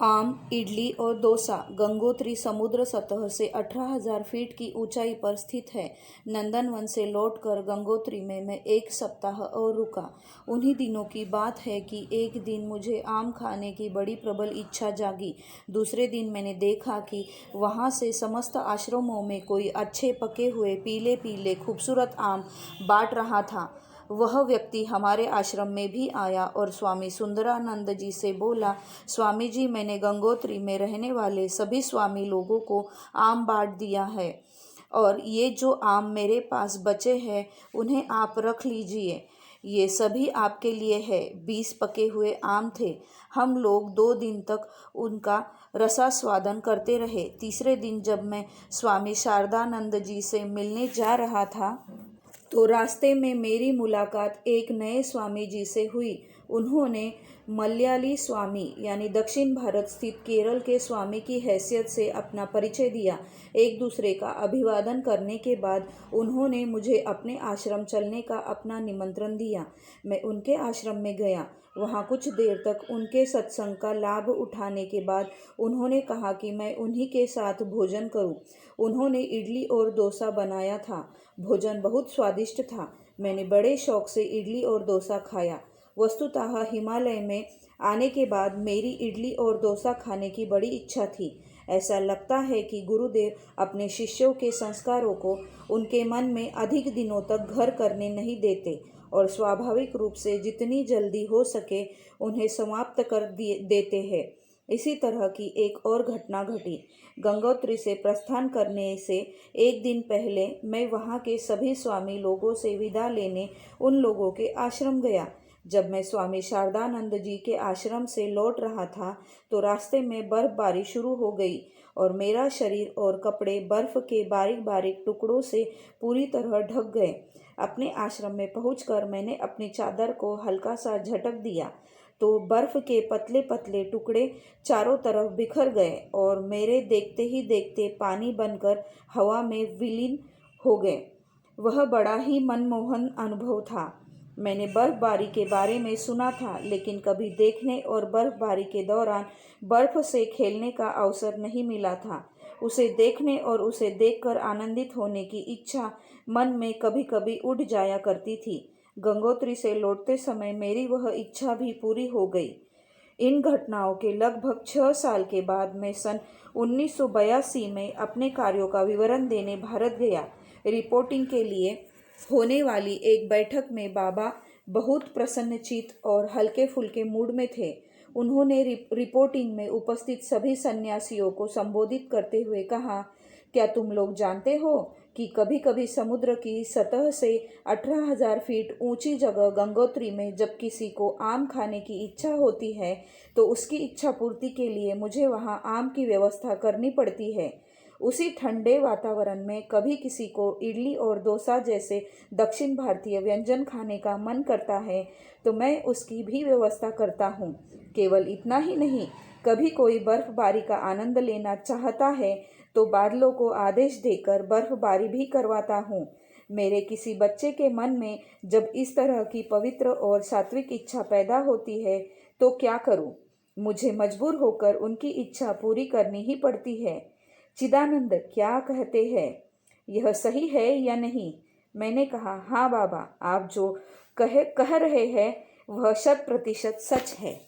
आम, इडली और डोसा गंगोत्री समुद्र सतह से 18,000 फीट की ऊंचाई पर स्थित है। नंदनवन से लौटकर गंगोत्री में मैं 1 सप्ताह और रुका। उन्हीं दिनों की बात है कि एक दिन मुझे आम खाने की बड़ी प्रबल इच्छा जागी। दूसरे दिन मैंने देखा कि वहाँ से समस्त आश्रमों में कोई अच्छे पके हुए पीले पीले खूबसूरत आम बांट रहा था। वह व्यक्ति हमारे आश्रम में भी आया और स्वामी सुंदरानंद जी से बोला, स्वामी जी, मैंने गंगोत्री में रहने वाले सभी स्वामी लोगों को आम बांट दिया है और ये जो आम मेरे पास बचे हैं उन्हें आप रख लीजिए। ये सभी आपके लिए है। 20 पके हुए आम थे। हम लोग 2 दिन तक उनका रसास्वादन करते रहे। तीसरे दिन जब मैं स्वामी शारदानंद जी से मिलने जा रहा था तो रास्ते में मेरी मुलाकात एक नए स्वामी जी से हुई। उन्होंने मलयाली स्वामी यानी दक्षिण भारत स्थित केरल के स्वामी की हैसियत से अपना परिचय दिया। एक दूसरे का अभिवादन करने के बाद उन्होंने मुझे अपने आश्रम चलने का अपना निमंत्रण दिया। मैं उनके आश्रम में गया। वहाँ कुछ देर तक उनके सत्संग का लाभ उठाने के बाद उन्होंने कहा कि मैं उन्हीं के साथ भोजन करूं। उन्होंने इडली और डोसा बनाया था। भोजन बहुत स्वादिष्ट था। मैंने बड़े शौक से इडली और डोसा खाया। वस्तुतः हिमालय में आने के बाद मेरी इडली और डोसा खाने की बड़ी इच्छा थी। ऐसा लगता है कि गुरुदेव अपने शिष्यों के संस्कारों को उनके मन में अधिक दिनों तक घर करने नहीं देते और स्वाभाविक रूप से जितनी जल्दी हो सके उन्हें समाप्त कर देते हैं। इसी तरह की एक और घटना घटी। गंगोत्री से प्रस्थान करने से एक दिन पहले मैं वहाँ के सभी स्वामी लोगों से विदा लेने उन लोगों के आश्रम गया। जब मैं स्वामी शारदानंद जी के आश्रम से लौट रहा था तो रास्ते में बर्फबारी शुरू हो गई और मेरा शरीर और कपड़े बर्फ के बारीक बारीक टुकड़ों से पूरी तरह ढक गए। अपने आश्रम में पहुंचकर मैंने अपनी चादर को हल्का सा झटक दिया तो बर्फ के पतले पतले टुकड़े चारों तरफ बिखर गए और मेरे देखते ही देखते पानी बनकर हवा में विलीन हो गए। वह बड़ा ही मनमोहन अनुभव था। मैंने बर्फबारी के बारे में सुना था, लेकिन कभी देखने और बर्फबारी के दौरान बर्फ से खेलने का अवसर नहीं मिला था। उसे देखने और उसे देखकर आनंदित होने की इच्छा मन में कभी कभी उठ जाया करती थी। गंगोत्री से लौटते समय मेरी वह इच्छा भी पूरी हो गई। इन घटनाओं के लगभग 6 साल के बाद मैं सन 1982 में अपने कार्यों का विवरण देने भारत गया। रिपोर्टिंग के लिए होने वाली एक बैठक में बाबा बहुत प्रसन्नचित्त और हल्के फुल्के मूड में थे। उन्होंने रिपोर्टिंग में उपस्थित सभी सन्यासियों को संबोधित करते हुए कहा, क्या तुम लोग जानते हो कि कभी कभी समुद्र की सतह से 18,000 फीट ऊंची जगह गंगोत्री में जब किसी को आम खाने की इच्छा होती है तो उसकी इच्छा पूर्ति के लिए मुझे वहां आम की व्यवस्था करनी पड़ती है। उसी ठंडे वातावरण में कभी किसी को इडली और डोसा जैसे दक्षिण भारतीय व्यंजन खाने का मन करता है तो मैं उसकी भी व्यवस्था करता हूँ। केवल इतना ही नहीं, कभी कोई बर्फबारी का आनंद लेना चाहता है तो बादलों को आदेश देकर बर्फबारी भी करवाता हूँ। मेरे किसी बच्चे के मन में जब इस तरह की पवित्र और सात्विक इच्छा पैदा होती है तो क्या करूँ? मुझे मजबूर होकर उनकी इच्छा पूरी करनी ही पड़ती है। चिदानंद क्या कहते हैं, यह सही है या नहीं? मैंने कहा, हाँ बाबा, आप जो कह रहे हैं वह 100% सच है।